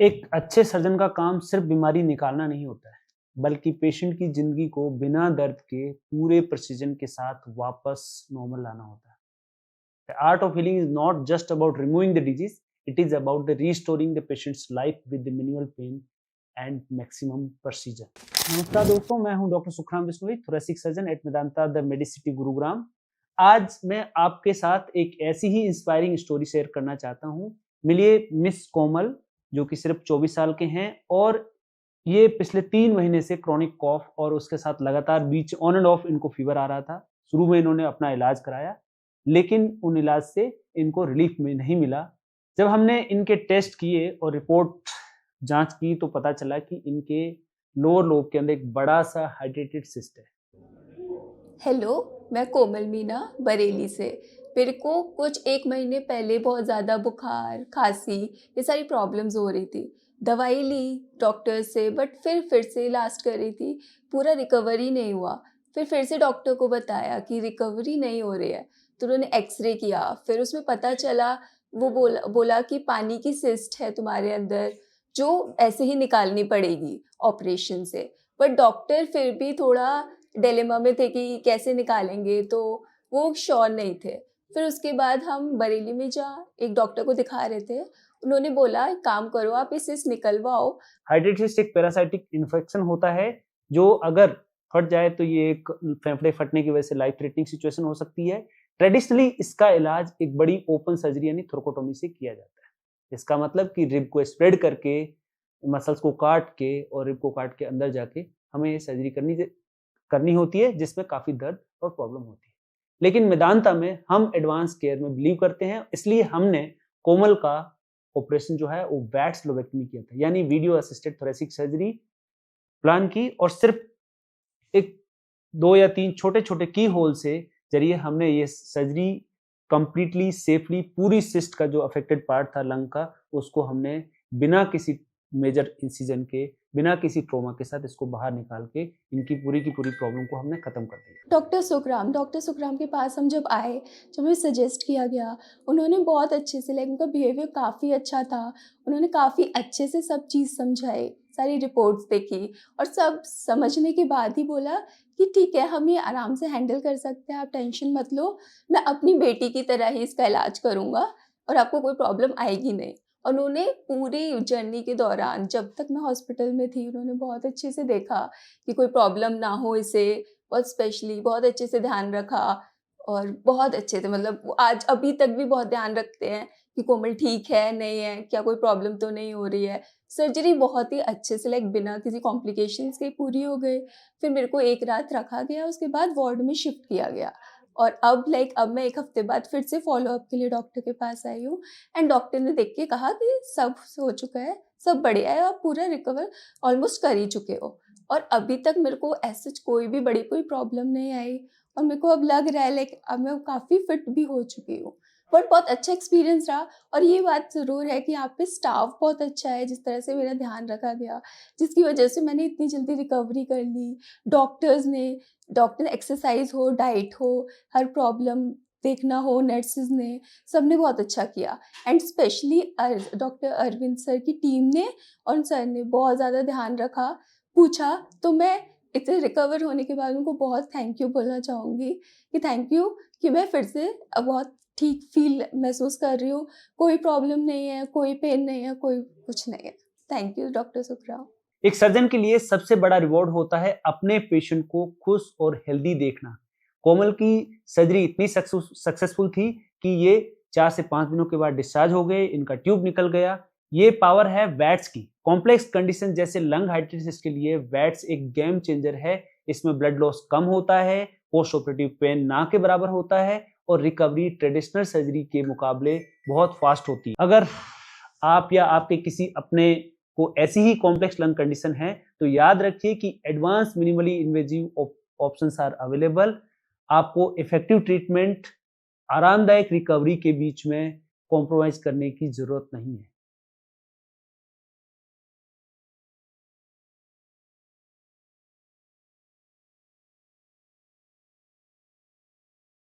एक अच्छे सर्जन का काम सिर्फ बीमारी निकालना नहीं होता है, बल्कि पेशेंट की जिंदगी को बिना दर्द के पूरे प्रिसीजन के साथ वापस नॉर्मल लाना होता है। The art of healing is not just about removing the disease, it is about the restoring the patient's life with the minimal pain and maximum precision. नमस्कार दोस्तों, मैं हूं doctor Sukhram Vishnoi, thoracic surgeon at Medanta the Medicity Gurugram. आज मैं आपके साथ एक ऐसी ही इंस्पायरिंग स्टोरी शेयर करना चाहता हूं। मिलिए मिस कोमल, जो कि सिर्फ 24 साल के हैं और ये पिछले 3 महीने से क्रॉनिक कॉफ और उसके साथ लगातार बीच ऑन एंड ऑफ इनको फीवर आ रहा था। शुरू में इन्होंने अपना इलाज कराया, लेकिन उन इलाज से इनको रिलीफ में नहीं मिला। जब हमने इनके टेस्ट किए और रिपोर्ट जांच की तो पता चला कि इनके लोअर लोब के अंदर एक बड़ा सा हाइड्रेटेड सिस्ट है। हेलो, मैं कोमल मीना बरेली से। मेरे को कुछ 1 महीने पहले बहुत ज़्यादा बुखार, खाँसी ये सारी प्रॉब्लम्स हो रही थी। दवाई ली डॉक्टर से बट फिर से लास्ट कर रही थी, पूरा रिकवरी नहीं हुआ। फिर से डॉक्टर को बताया कि रिकवरी नहीं हो रही है, तो उन्होंने एक्स-रे किया, फिर उसमें पता चला वो बोला कि पानी की सिस्ट है तुम्हारे अंदर, जो ऐसे ही निकालनी पड़ेगी ऑपरेशन से। बट डॉक्टर फिर भी थोड़ा डिलेमा में थे कि कैसे निकालेंगे, तो वो श्योर नहीं थे। फिर उसके बाद हम बरेली में जहाँ एक डॉक्टर को दिखा रहे थे, उन्होंने बोला एक काम करो आप ये सिस्ट निकलवाओ। हाइड्रेटेड सिस्ट एक पैरासाइटिक इन्फेक्शन होता है, जो अगर फट जाए तो ये एक फेफड़े फटने की वजह से लाइफ थ्रेटनिंग सिचुएशन हो सकती है। ट्रेडिशनली इसका इलाज एक बड़ी ओपन सर्जरी यानी थोरकोटोमी से किया जाता है। इसका मतलब कि रिब को स्प्रेड करके, मसल्स को काट के और रिब को काट के अंदर जाके हमें ये सर्जरी करनी होती है, जिसमें काफी दर्द और प्रॉब्लम होती है। लेकिन मेदांता में हम एडवांस केयर में बिलीव करते हैं, इसलिए हमने कोमल का ऑपरेशन जो है वो वैट्स लोबेक्टमी किया था, यानी video assisted thoracic surgery plan की, और सिर्फ एक 2 या 3 छोटे-छोटे की होल से जरिए हमने ये सर्जरी कंप्लीटली सेफली पूरी सिस्ट का जो अफेक्टेड पार्ट था लंग का, उसको हमने बिना किसी मेजर इंसिजन के, बिना किसी ट्रॉमा के साथ इसको बाहर निकाल के इनकी पूरी की पूरी प्रॉब्लम को हमने खत्म कर दिया। डॉक्टर सुखराम के पास हम जब आए, जब हमें सजेस्ट किया गया, उन्होंने बहुत अच्छे से उनका बिहेवियर काफ़ी अच्छा था। उन्होंने काफ़ी अच्छे से सब चीज़ समझाई, सारी रिपोर्ट्स देखी और सब समझने के बाद ही बोला कि ठीक है, हम ये आराम से हैंडल कर सकते हैं, आप टेंशन मत लो। मैं अपनी बेटी की तरह ही इसका इलाज करूँगा और आपको कोई प्रॉब्लम आएगी नहीं। उन्होंने पूरी जर्नी के दौरान जब तक मैं हॉस्पिटल में थी, उन्होंने बहुत अच्छे से देखा कि कोई प्रॉब्लम ना हो इसे, बहुत स्पेशली बहुत अच्छे से ध्यान रखा और बहुत अच्छे थे। मतलब वो आज अभी तक भी बहुत ध्यान रखते हैं कि कोमल ठीक है, नहीं है, क्या कोई प्रॉब्लम तो नहीं हो रही है। सर्जरी बहुत ही अच्छे से बिना किसी कॉम्प्लिकेशंस के पूरी हो गई। फिर मेरे को 1 रात रखा गया, उसके बाद वार्ड में शिफ्ट किया गया और अब मैं 1 हफ्ते बाद फिर से फ़ॉलो-अप के लिए डॉक्टर के पास आई हूँ एंड डॉक्टर ने देख के कहा कि सब हो चुका है, सब बढ़िया है, आप पूरा रिकवर ऑलमोस्ट कर ही चुके हो। और अभी तक मेरे को ऐसे कोई भी बड़ी कोई प्रॉब्लम नहीं आई और मेरे को अब लग रहा है अब मैं काफ़ी फिट भी हो चुकी हूँ। बट बहुत अच्छा एक्सपीरियंस रहा और ये बात ज़रूर है कि यहाँ पे स्टाफ बहुत अच्छा है, जिस तरह से मेरा ध्यान रखा गया, जिसकी वजह से मैंने इतनी जल्दी रिकवरी कर ली। डॉक्टर एक्सरसाइज़ हो, डाइट हो, हर प्रॉब्लम देखना हो, नर्सेज़ ने, सबने बहुत अच्छा किया and specially doctor Arvind sir की टीम ने और सर ने बहुत ज़्यादा ध्यान रखा। पूछा तो मैं इतने रिकवर होने के बाद उनको बहुत थैंक यू बोलना चाहूँगी कि थैंक यू कि मैं फिर से बहुत ठीक फ़ील महसूस कर रही हूँ। कोई प्रॉब्लम नहीं है, कोई पेन नहीं है, कोई कुछ नहीं है। Thank you doctor Sukhram. एक सर्जन के लिए सबसे बड़ा रिवॉर्ड होता है अपने पेशेंट को खुश और हेल्दी देखना। कोमल की सर्जरी इतनी सक्सेसफुल थी कि ये 4 से 5 दिनों के बाद डिस्चार्ज हो गए, इनका ट्यूब निकल गया। ये पावर है वैट्स की। कॉम्प्लेक्स कंडीशन जैसे लंग हाइड्रेटिस के लिए वैट्स एक गेम चेंजर है। इसमें ब्लड लॉस कम होता है, पोस्ट ऑपरेटिव पेन ना के बराबर होता है और रिकवरी ट्रेडिशनल सर्जरी के मुकाबले बहुत फास्ट होती है। अगर आप या आपके किसी अपने को ऐसी ही कॉम्प्लेक्स लंग कंडीशन है, तो याद रखिए कि advance minimally invasive options are available. आपको इफेक्टिव ट्रीटमेंट, आरामदायक रिकवरी के बीच में कॉम्प्रोमाइज करने की जरूरत नहीं है।